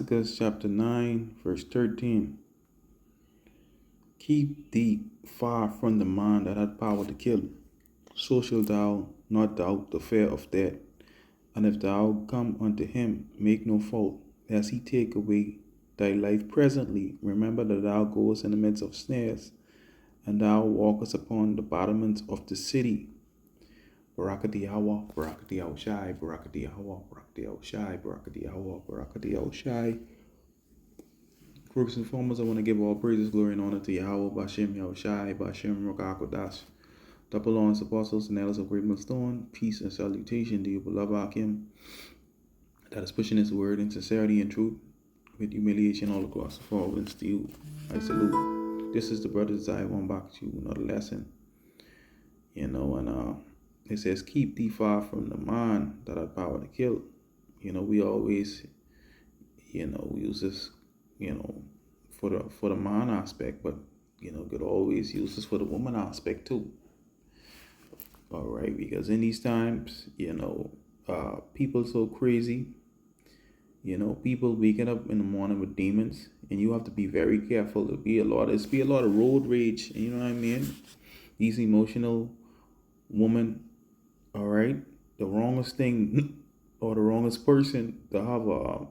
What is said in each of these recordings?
Leviticus chapter 9, verse 13. Keep thee far from the man that hath power to kill. So shalt thou not doubt the fear of death. And if thou come unto him, make no fault, lest he take away thy life presently. Remember that thou goest in the midst of snares, and thou walkest upon the battlements of the city. Barakati Hawa, Barakati Shai, Barakati Hawa, Barakati Shai, Barakati Hawa, Barakati Shai. First and foremost, I want to give all praises, glory, and honor to Yahweh, Bashem Yahushai, Bashem Rokakodash. Double honors, apostles, and elders of Great Millstone. Peace and salutation to you, beloved Akim, that is pushing his word in sincerity and truth, with humiliation all across the forwards to you. I salute. This is the brothers I want back to you, another lesson. And it says, keep thee far from the man that hath power to kill. We always, use this, for the man aspect, but, could always use this for the woman aspect too. All right, because in these times, people so crazy. People waking up in the morning with demons, and you have to be very careful. There'll be a lot of road rage. You know what I mean? These emotional women. All right, the wrongest thing or the wrongest person to have a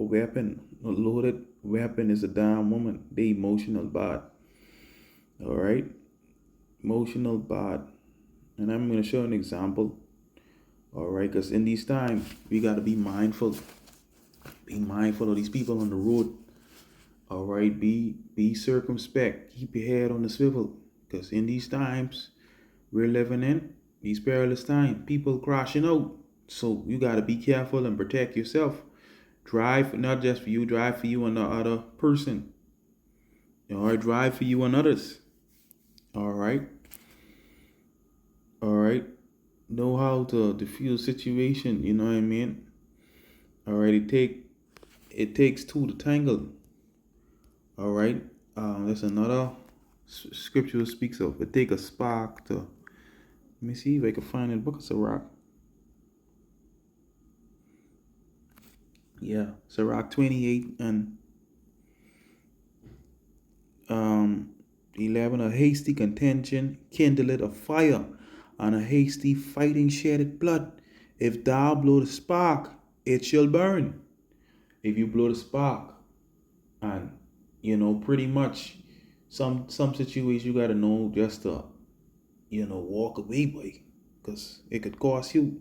weapon, a loaded weapon, is a damn woman. They emotional bad. All right, emotional bad. And I'm going to show an example, all right? Because in these times, we got to be mindful. Be mindful of these people on the road, all right? Be circumspect. Keep your head on the swivel. Because in these times we're living in, these perilous times, people crashing out. So you got to be careful and protect yourself. Drive, not just for you, drive for you and the other person. All right, drive for you and others. All right. All right, know how to diffuse situation. You know what I mean? All right, it takes two to tangle. All right, there's another scripture speaks of it take a spark to. Let me see if I can find it. Book of Sirach. Yeah, Sirach 28 and 11. A hasty contention kindleth a fire, and a hasty fighting sheddeth blood. If thou blow the spark, it shall burn. If you blow the spark, and pretty much some situations you gotta know just to walk away, boy, because it could cost you,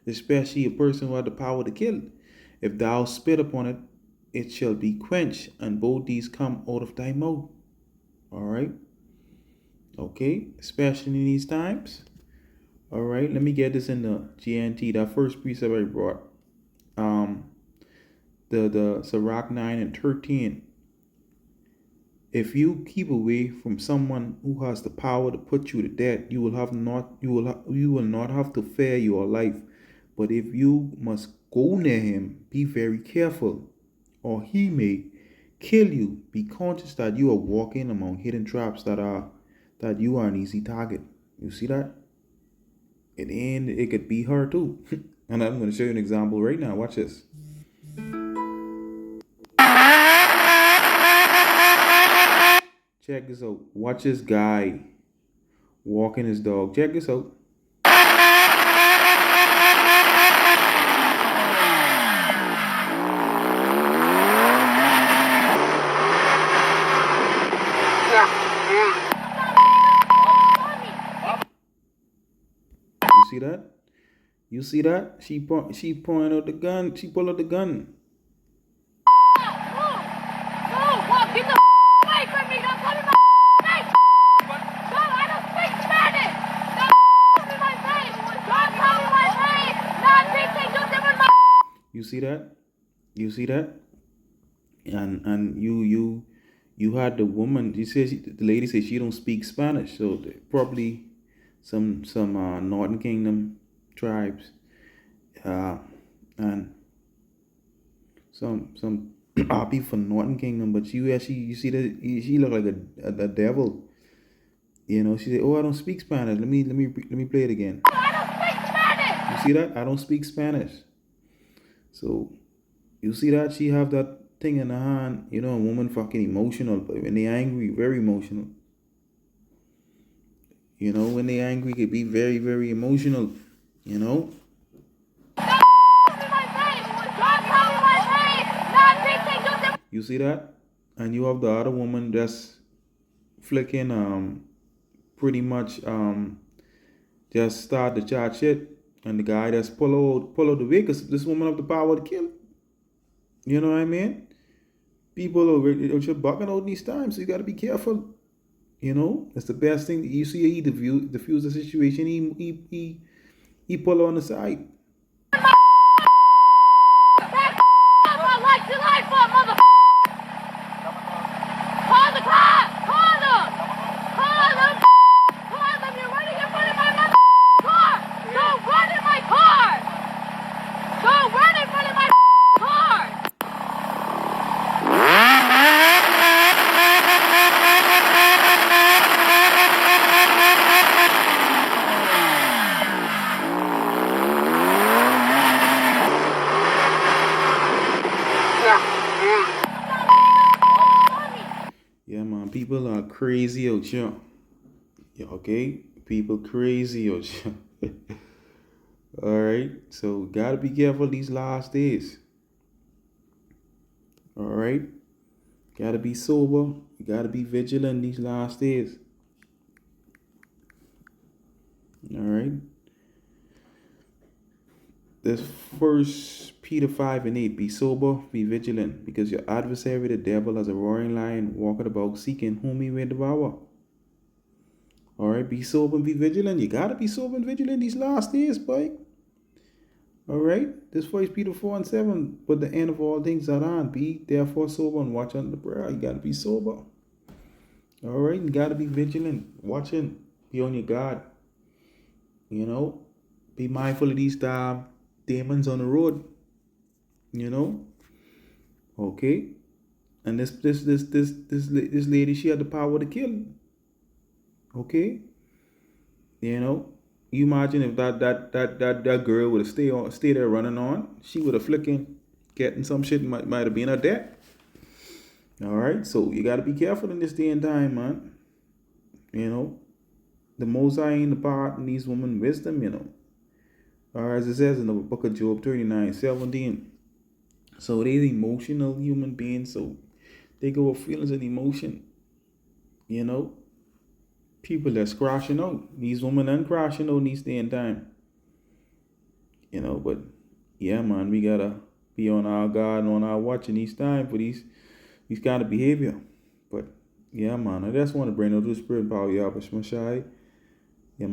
especially a person who had the power to kill. If thou spit upon it, it shall be quenched, and both these come out of thy mouth. All right. Okay, especially in these times. All right, let me get this in the GNT. That first precept I brought, the Sirach 9 and 13. If you keep away from someone who has the power to put you to death, you will not have to fear your life. But if you must go near him, be very careful, or he may kill you. Be conscious that you are walking among hidden traps that you are an easy target. You see that? And it could be her too. And I'm going to show you an example right now. Watch this. Check this out. Watch this guy walking his dog. Check this out. You see that? You see that? She pointed out the gun. She pulled out the gun. Get the away from me! Don't come in my face! No, I don't speak Spanish! Don't come in my face! Don't come in my face! Nothing to do with my... You see that? You see that? And you had the woman. You said the lady said she don't speak Spanish, so probably some Northern Kingdom tribes, and some people from Northern Kingdom. But you see that she looked like a devil. She said, "Oh, I don't speak Spanish. Let me play it again." I don't speak Spanish! You see that? I don't speak Spanish. So You see that she have that thing in her hand. You know, a woman fucking emotional, but when they angry, very emotional. You know, when they angry, it be very, very emotional. You know. You see that? And you have the other woman that's flicking pretty much just start to chat shit, and the guy that's pull out the way, because this woman have the power to kill. You know what I mean? People are just bugging out these times, so you gotta be careful. You know, it's the best thing. You see, he diffuse the situation. He pull on the side. Call the cops! Call them! Call them! Call them! You're running in front of my car! Don't run in my car! Don't run in front of my car! Yeah, man, people are crazy out here. Yeah, okay? People crazy out here. Alright? So, gotta be careful these last days. Alright? Gotta be sober. You gotta be vigilant these last days. Alright? This first Peter 5 and 8, be sober, be vigilant, because your adversary, the devil, as a roaring lion, walketh about seeking whom he may devour. Alright, be sober and be vigilant. You gotta be sober and vigilant these last days, boy. Alright, this 1 Peter 4 and 7, but the end of all things are on. Be therefore sober and watch under the prayer. You gotta be sober. Alright, you gotta be vigilant, watching, be on your guard. You know, be mindful of these demons on the road. You know, okay. And this lady, she had the power to kill. Okay, you know, you imagine if that girl would have stay there running on, she would have flicking, getting some shit might have been her death. All right, so you got to be careful in this day and time, man. You know, the Most High in the part in these women wisdom, you know. Or as it says in the book of Job 39:17. So they're emotional human beings, so they go with feelings and emotion. You know, people that's crashing out. These women are crashing out in this day and time. You know, but yeah, man, we gotta be on our guard and on our watch in these time for these kind of behavior. But yeah, man, I just want to bring out the spirit power, Yahweh Shai.